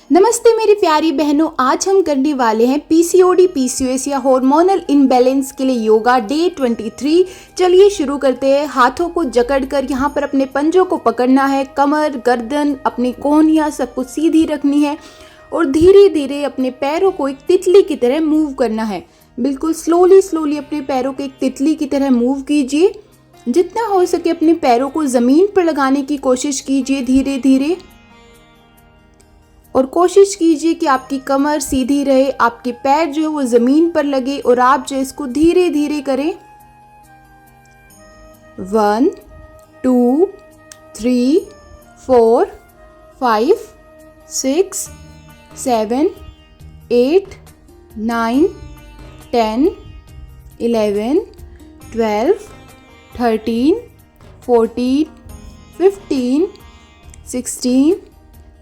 नमस्ते मेरी प्यारी बहनों, आज हम करने वाले हैं पीसीओडी पीसीओएस या हार्मोनल इनबैलेंस के लिए योगा डे 23। चलिए शुरू करते हैं। हाथों को जकड़कर यहाँ पर अपने पंजों को पकड़ना है, कमर, गर्दन, अपनी कोहनियाँ सब कुछ सीधी रखनी है और धीरे धीरे अपने पैरों को एक तितली की तरह मूव करना है। बिल्कुल स्लोली अपने पैरों को एक तितली की तरह मूव कीजिए। जितना हो सके अपने पैरों को ज़मीन पर लगाने की कोशिश कीजिए धीरे धीरे, और कोशिश कीजिए कि आपकी कमर सीधी रहे, आपके पैर जो है वो ज़मीन पर लगे और आप जो इसको धीरे धीरे करें। 1 2 3 4 5 6 7 8 9 10 11 12 13 14 15 16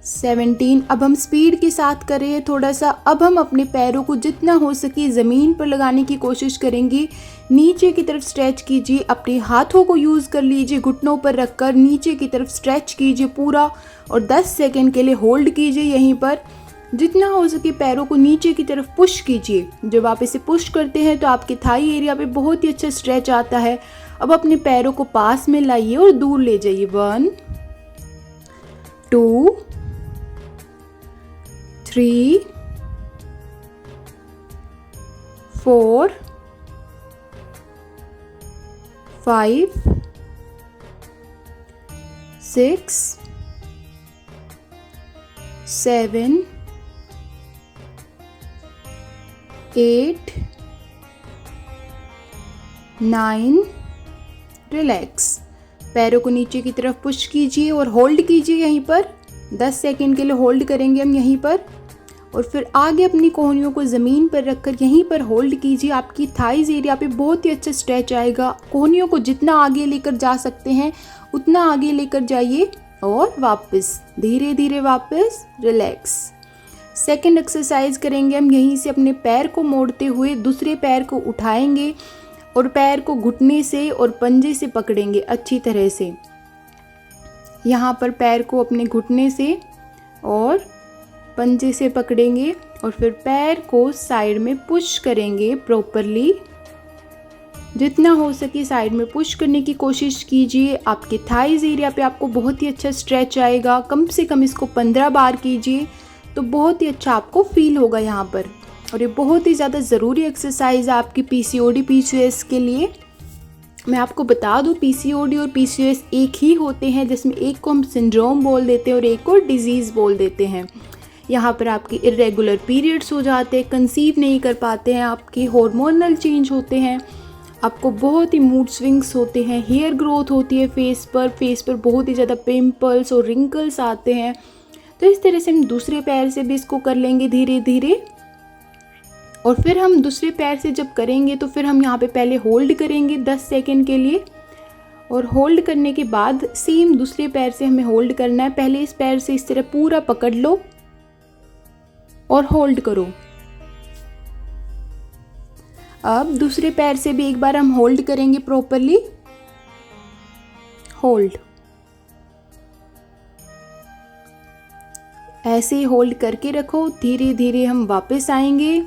17। अब हम स्पीड के साथ कर रहे हैं थोड़ा सा। अब हम अपने पैरों को जितना हो सके ज़मीन पर लगाने की कोशिश करेंगे। नीचे की तरफ स्ट्रेच कीजिए, अपने हाथों को यूज़ कर लीजिए, घुटनों पर रखकर नीचे की तरफ स्ट्रेच कीजिए पूरा और 10 सेकंड के लिए होल्ड कीजिए यहीं पर। जितना हो सके पैरों को नीचे की तरफ पुश कीजिए। जब आप इसे पुश करते हैं तो आपके थाई एरिया पे बहुत ही अच्छा स्ट्रेच आता है। अब अपने पैरों को पास में लाइए और दूर ले जाइए। 1 2 3 4 5 6 7 8 9। रिलैक्स। पैरों को नीचे की तरफ पुश कीजिए और होल्ड कीजिए यहीं पर। 10 सेकंड के लिए होल्ड करेंगे हम यहीं पर और फिर आगे अपनी कोहनियों को ज़मीन पर रखकर यहीं पर होल्ड कीजिए। आपकी थाइज एरिया पे बहुत ही अच्छा स्ट्रेच आएगा। कोहनियों को जितना आगे लेकर जा सकते हैं उतना आगे लेकर जाइए और वापस धीरे धीरे वापस रिलैक्स। सेकंड एक्सरसाइज करेंगे हम। यहीं से अपने पैर को मोड़ते हुए दूसरे पैर को उठाएंगे और पैर को घुटने से और पंजे से पकड़ेंगे अच्छी तरह से। यहाँ पर पैर को अपने घुटने से और पंजे से पकड़ेंगे और फिर पैर को साइड में पुश करेंगे प्रॉपरली। जितना हो सके साइड में पुश करने की कोशिश कीजिए। आपके थाइज एरिया पे आपको बहुत ही अच्छा स्ट्रेच आएगा। कम से कम इसको 15 बार कीजिए तो बहुत ही अच्छा आपको फील होगा यहाँ पर। और ये बहुत ही ज़्यादा ज़रूरी एक्सरसाइज है आपकी पीसीओडी पीसीओएस के लिए। मैं आपको बता दूं, पीसीओडी और पीसीओएस एक ही होते हैं, जिसमें एक को हम सिंड्रोम बोल देते हैं और एक को डिजीज़ बोल देते हैं। यहाँ पर आपके इरेगुलर पीरियड्स हो जाते हैं, कंसीव नहीं कर पाते हैं, आपके हार्मोनल चेंज होते हैं, आपको बहुत ही मूड स्विंग्स होते हैं, हेयर ग्रोथ होती है फेस पर बहुत ही ज़्यादा पिंपल्स और रिंकल्स आते हैं। तो इस तरह से हम दूसरे पैर से भी इसको कर लेंगे धीरे धीरे। और फिर हम दूसरे पैर से जब करेंगे तो फिर हम यहाँ पे पहले होल्ड करेंगे 10 सेकंड के लिए और होल्ड करने के बाद सेम दूसरे पैर से हमें होल्ड करना है। पहले इस पैर से इस तरह पूरा पकड़ लो और होल्ड करो। अब दूसरे पैर से भी एक बार हम होल्ड करेंगे प्रॉपरली। होल्ड। ऐसे ही होल्ड करके रखो। धीरे धीरे हम वापस आएंगे।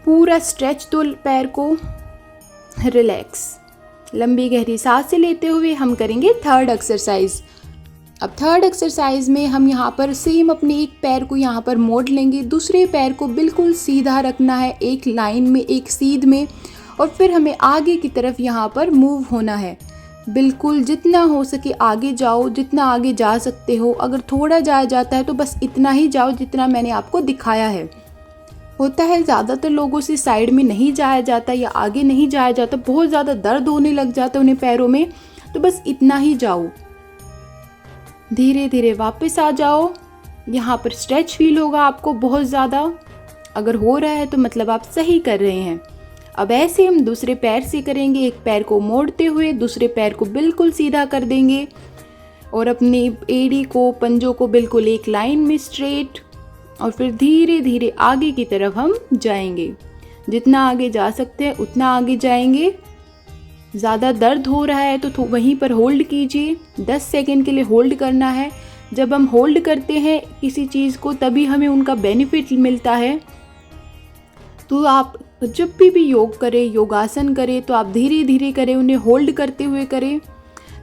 पूरा स्ट्रेच दो पैर को। रिलैक्स। लंबी गहरी सांसें लेते हुए हम करेंगे थर्ड एक्सरसाइज। अब थर्ड एक्सरसाइज में हम यहाँ पर सेम अपने एक पैर को यहाँ पर मोड़ लेंगे, दूसरे पैर को बिल्कुल सीधा रखना है, एक लाइन में, एक सीध में, और फिर हमें आगे की तरफ यहाँ पर मूव होना है। बिल्कुल जितना हो सके आगे जाओ, जितना आगे जा सकते हो। अगर थोड़ा जाया जाता है तो बस इतना ही जाओ जितना मैंने आपको दिखाया है। होता है ज़्यादातर लोगों से साइड में नहीं जाया जाता या आगे नहीं जाया जाता, बहुत ज़्यादा दर्द होने लग जाता है उन्हें पैरों में, तो बस इतना ही जाओ। धीरे धीरे वापस आ जाओ। यहाँ पर स्ट्रेच फील होगा आपको बहुत ज़्यादा। अगर हो रहा है तो मतलब आप सही कर रहे हैं। अब ऐसे हम दूसरे पैर से करेंगे। एक पैर को मोड़ते हुए दूसरे पैर को बिल्कुल सीधा कर देंगे और अपनी एड़ी को, पंजों को बिल्कुल एक लाइन में स्ट्रेट, और फिर धीरे धीरे आगे की तरफ हम जाएंगे। जितना आगे जा सकते हैं उतना आगे जाएंगे। ज़्यादा दर्द हो रहा है तो वहीं पर होल्ड कीजिए। 10 सेकंड के लिए होल्ड करना है। जब हम होल्ड करते हैं किसी चीज़ को तभी हमें उनका बेनिफिट मिलता है। तो आप जब भी योग करें, योगासन करें, तो आप धीरे धीरे करें, उन्हें होल्ड करते हुए करें।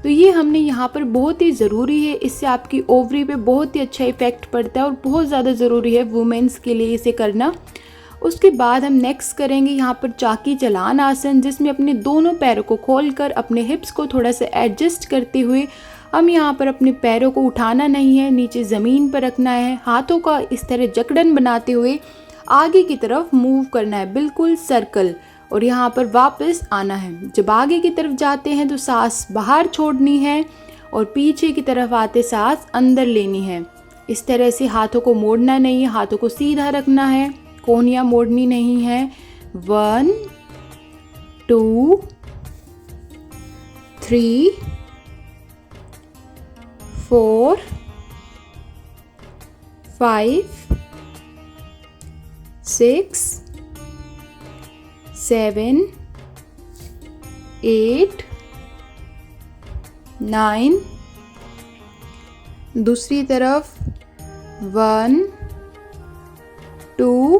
तो ये हमने यहाँ पर बहुत ही ज़रूरी है, इससे आपकी ओवरी पे बहुत ही अच्छा इफ़ेक्ट पड़ता है और बहुत ज़्यादा ज़रूरी है वुमेन्स के लिए इसे करना। उसके बाद हम नेक्स्ट करेंगे यहाँ पर चाकी चलान आसन, जिसमें अपने दोनों पैरों को खोलकर अपने हिप्स को थोड़ा सा एडजस्ट करते हुए हम यहाँ पर अपने पैरों को उठाना नहीं है, नीचे ज़मीन पर रखना है, हाथों का इस तरह जकड़न बनाते हुए आगे की तरफ मूव करना है, बिल्कुल सर्कल, और यहाँ पर वापस आना है। जब आगे की तरफ जाते हैं तो सांस बाहर छोड़नी है और पीछे की तरफ आते सांस अंदर लेनी है। इस तरह से हाथों को मोड़ना नहीं है, हाथों को सीधा रखना है, कोहनियाँ मोड़नी नहीं है। 1 2 3 4 5 6 7 8 9। दूसरी तरफ 1 2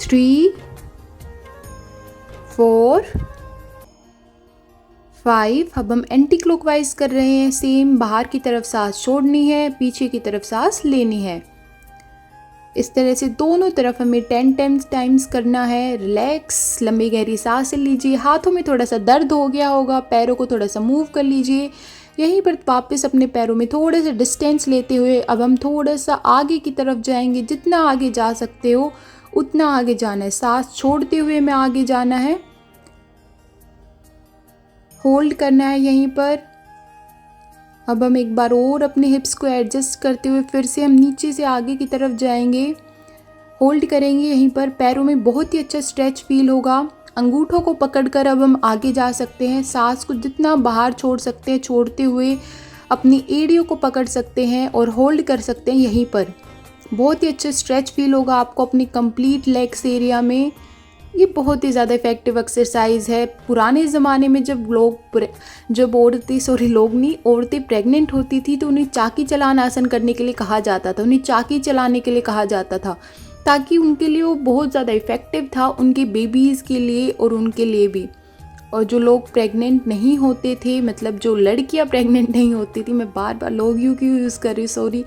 3 4 5। अब हम एंटी क्लॉकवाइज कर रहे हैं, सेम बाहर की तरफ सांस छोड़नी है, पीछे की तरफ सांस लेनी है। इस तरह से दोनों तरफ हमें 10 टाइम्स करना है। रिलैक्स, लंबी गहरी सांसें लीजिए। हाथों में थोड़ा सा दर्द हो गया होगा, पैरों को थोड़ा सा मूव कर लीजिए। यहीं पर वापस अपने पैरों में थोड़े से डिस्टेंस लेते हुए अब हम थोड़ा सा आगे की तरफ जाएंगे। जितना आगे जा सकते हो उतना आगे जाना है, सांस छोड़ते हुए हमें आगे जाना है, होल्ड करना है यहीं पर। अब हम एक बार और अपने हिप्स को एडजस्ट करते हुए फिर से हम नीचे से आगे की तरफ जाएंगे, होल्ड करेंगे यहीं पर। पैरों में बहुत ही अच्छा स्ट्रेच फील होगा। अंगूठों को पकड़कर अब हम आगे जा सकते हैं, सांस को जितना बाहर छोड़ सकते हैं छोड़ते हुए अपनी एड़ियों को पकड़ सकते हैं और होल्ड कर सकते हैं यहीं पर। बहुत ही अच्छा स्ट्रेच फील होगा आपको अपनी कंप्लीट लेग्स एरिया में। ये बहुत ही ज़्यादा इफेक्टिव एक्सरसाइज है। पुराने ज़माने में जब औरतें प्रेग्नेंट होती थी तो उन्हें चाकी चलान आसन करने के लिए कहा जाता था, उन्हें चाकी चलाने के लिए कहा जाता था, ताकि उनके लिए वो बहुत ज़्यादा इफ़ेक्टिव था, उनके बेबीज़ के लिए और उनके लिए भी। और जो लोग प्रेग्नेंट नहीं होते थे, मतलब जो लड़कियां प्रेग्नेंट नहीं होती थी, मैं बार बार लोग क्यों यूज़ कर रही, सॉरी।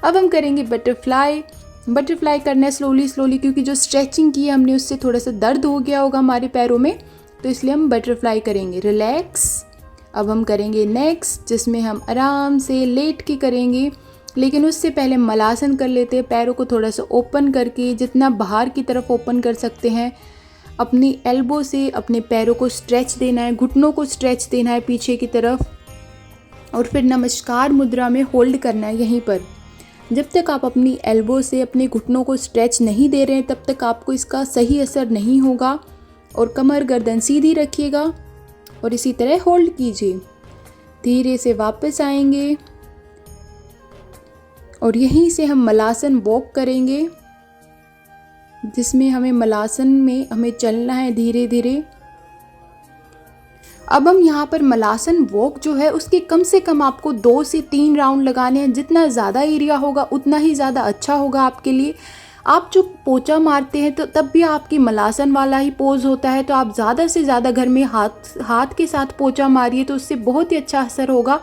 अब हम करेंगे बटरफ्लाई करना है स्लोली, क्योंकि जो स्ट्रेचिंग की है हमने उससे थोड़ा सा दर्द हो गया होगा हमारे पैरों में, तो इसलिए हम बटरफ्लाई करेंगे। रिलैक्स। अब हम करेंगे नेक्स्ट, जिसमें हम आराम से लेट के करेंगे, लेकिन उससे पहले मलासन कर लेते हैं। पैरों को थोड़ा सा ओपन करके, जितना बाहर की तरफ ओपन कर सकते हैं, अपनी एल्बो से अपने पैरों को स्ट्रेच देना है, घुटनों को स्ट्रेच देना है पीछे की तरफ, और फिर नमस्कार मुद्रा में होल्ड करना है यहीं पर। जब तक आप अपनी एल्बो से अपने घुटनों को स्ट्रेच नहीं दे रहे हैं तब तक आपको इसका सही असर नहीं होगा। और कमर गर्दन सीधी रखिएगा और इसी तरह होल्ड कीजिए। धीरे से वापस आएंगे और यहीं से हम मलासन वॉक करेंगे, जिसमें मलासन में हमें चलना है धीरे धीरे। अब हम यहाँ पर मलासन वॉक जो है उसके कम से कम आपको 2 से 3 राउंड लगाने हैं। जितना ज़्यादा एरिया होगा उतना ही ज़्यादा अच्छा होगा आपके लिए। आप जो पोचा मारते हैं तो तब भी आपकी मलासन वाला ही पोज होता है, तो आप ज़्यादा से ज़्यादा घर में हाथ के साथ पोचा मारिए, तो उससे बहुत ही अच्छा असर होगा।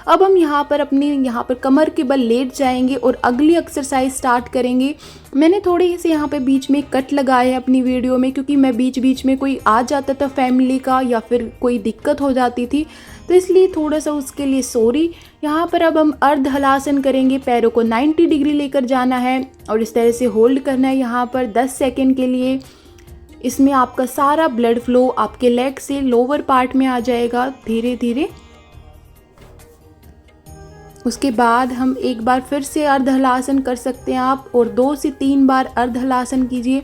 अब हम यहाँ पर कमर के बल लेट जाएंगे और अगली एक्सरसाइज स्टार्ट करेंगे। मैंने थोड़े से यहाँ पे बीच में कट लगाए हैं अपनी वीडियो में, क्योंकि मैं बीच में कोई आ जाता था फैमिली का या फिर कोई दिक्कत हो जाती थी, तो इसलिए थोड़ा सा उसके लिए सॉरी। यहाँ पर अब हम अर्ध हलासन करेंगे, पैरों को 90 डिग्री लेकर जाना है और इस तरह से होल्ड करना है यहाँ पर 10 सेकेंड के लिए। इसमें आपका सारा ब्लड फ्लो आपके लेग से लोअर पार्ट में आ जाएगा धीरे धीरे। उसके बाद हम एक बार फिर से अर्ध हलासन कर सकते हैं आप, और 2 से 3 बार अर्ध हलासन कीजिए।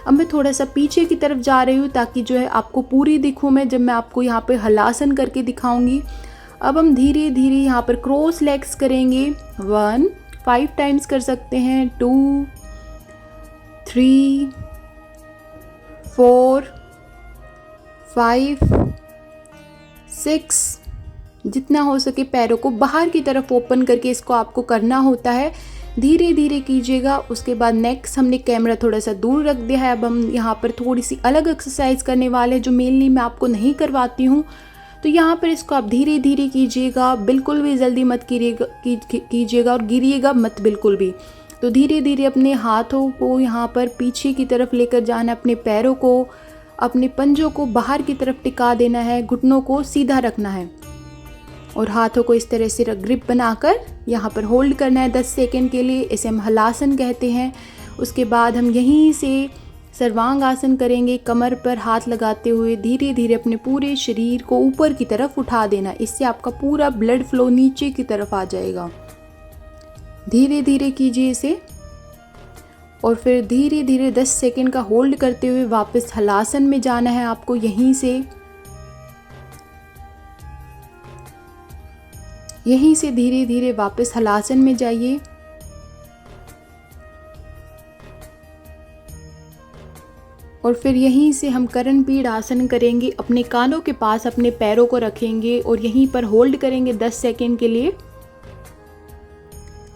अब मैं थोड़ा सा पीछे की तरफ जा रही हूँ ताकि जो है आपको पूरी दिखूँ मैं, जब मैं आपको यहाँ पे हलासन करके दिखाऊंगी। अब हम धीरे धीरे यहाँ पर क्रॉस लेग्स करेंगे। 1 5 टाइम्स कर सकते हैं, 2 3 4 5 6 जितना हो सके पैरों को बाहर की तरफ ओपन करके इसको आपको करना होता है। धीरे धीरे कीजिएगा। उसके बाद नेक्स्ट हमने कैमरा थोड़ा सा दूर रख दिया है। अब हम यहाँ पर थोड़ी सी अलग एक्सरसाइज करने वाले हैं जो मेनली मैं आपको नहीं करवाती हूँ। तो यहाँ पर इसको आप धीरे धीरे कीजिएगा, बिल्कुल भी जल्दी मत कीजिएगा और गिरिएगा मत बिल्कुल भी। तो धीरे धीरे अपने हाथों को यहाँ पर पीछे की तरफ लेकर जाना, अपने पैरों को, अपने पंजों को बाहर की तरफ टिका देना है, घुटनों को सीधा रखना है और हाथों को इस तरह से ग्रिप बनाकर यहाँ पर होल्ड करना है 10 सेकंड के लिए। इसे हम हलासन कहते हैं। उसके बाद हम यहीं से सर्वांग आसन करेंगे, कमर पर हाथ लगाते हुए धीरे धीरे अपने पूरे शरीर को ऊपर की तरफ उठा देना। इससे आपका पूरा ब्लड फ्लो नीचे की तरफ आ जाएगा। धीरे धीरे कीजिए इसे और फिर धीरे धीरे 10 सेकंड का होल्ड करते हुए वापस हलासन में जाना है आपको। यहीं से धीरे धीरे वापस हलासन में जाइए। और फिर यहीं से हम करणपीठ आसन करेंगे। अपने कानों के पास अपने पैरों को रखेंगे और यहीं पर होल्ड करेंगे 10 सेकंड के लिए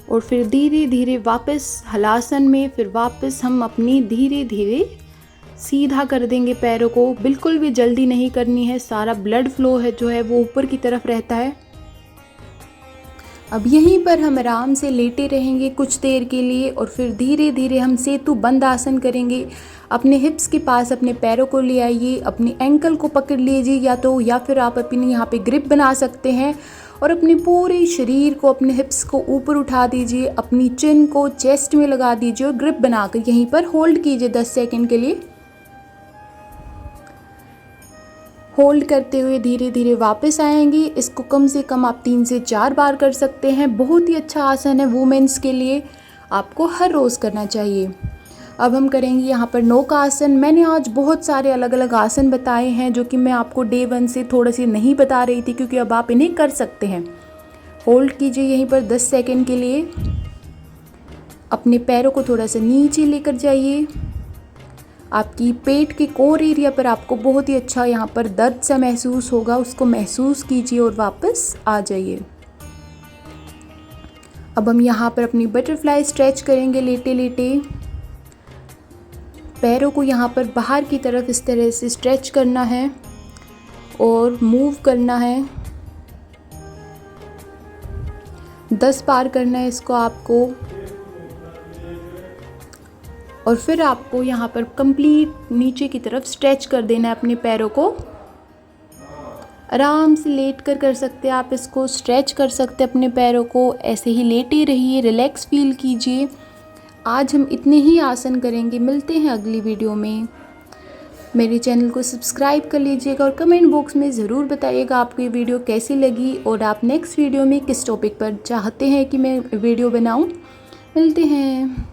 और फिर धीरे धीरे वापस हलासन में। फिर वापस हम अपनी धीरे धीरे सीधा कर देंगे पैरों को। बिल्कुल भी जल्दी नहीं करनी है, सारा ब्लड फ्लो है जो है वो ऊपर की तरफ रहता है। अब यहीं पर हम आराम से लेटे रहेंगे कुछ देर के लिए और फिर धीरे धीरे हम सेतु बंद आसन करेंगे। अपने हिप्स के पास अपने पैरों को ले आइए, अपने एंकल को पकड़ लीजिए या फिर आप अपनी यहाँ पे ग्रिप बना सकते हैं और अपने पूरे शरीर को, अपने हिप्स को ऊपर उठा दीजिए, अपनी चिन को चेस्ट में लगा दीजिए और ग्रिप बनाकर यहीं पर होल्ड कीजिए 10 सेकंड के लिए। होल्ड करते हुए धीरे धीरे वापस आएंगे। इसको कम से कम आप 3 से 4 बार कर सकते हैं। बहुत ही अच्छा आसन है वुमेन्स के लिए, आपको हर रोज़ करना चाहिए। अब हम करेंगे यहाँ पर नौका आसन। मैंने आज बहुत सारे अलग अलग आसन बताए हैं जो कि मैं आपको डे 1 से थोड़ा सी नहीं बता रही थी, क्योंकि अब आप इन्हें कर सकते हैं। होल्ड कीजिए यहीं पर 10 सेकंड के लिए। अपने पैरों को थोड़ा सा नीचे लेकर जाइए। आपकी पेट के कोर एरिया पर आपको बहुत ही अच्छा यहाँ पर दर्द सा महसूस होगा, उसको महसूस कीजिए और वापस आ जाइए। अब हम यहाँ पर अपनी बटरफ्लाई स्ट्रेच करेंगे लेटे लेटे। पैरों को यहाँ पर बाहर की तरफ इस तरह से स्ट्रेच करना है और मूव करना है। 10 बार करना है इसको आपको। और फिर आपको यहाँ पर कंप्लीट नीचे की तरफ स्ट्रेच कर देना है अपने पैरों को। आराम से लेट कर सकते हैं आप इसको, स्ट्रेच कर सकते हैं अपने पैरों को। ऐसे ही लेटे रहिए, रिलैक्स फील कीजिए। आज हम इतने ही आसन करेंगे। मिलते हैं अगली वीडियो में। मेरे चैनल को सब्सक्राइब कर लीजिएगा और कमेंट बॉक्स में ज़रूर बताइएगा आपको ये वीडियो कैसी लगी और आप नेक्स्ट वीडियो में किस टॉपिक पर चाहते हैं कि मैं वीडियो बनाऊं। मिलते हैं।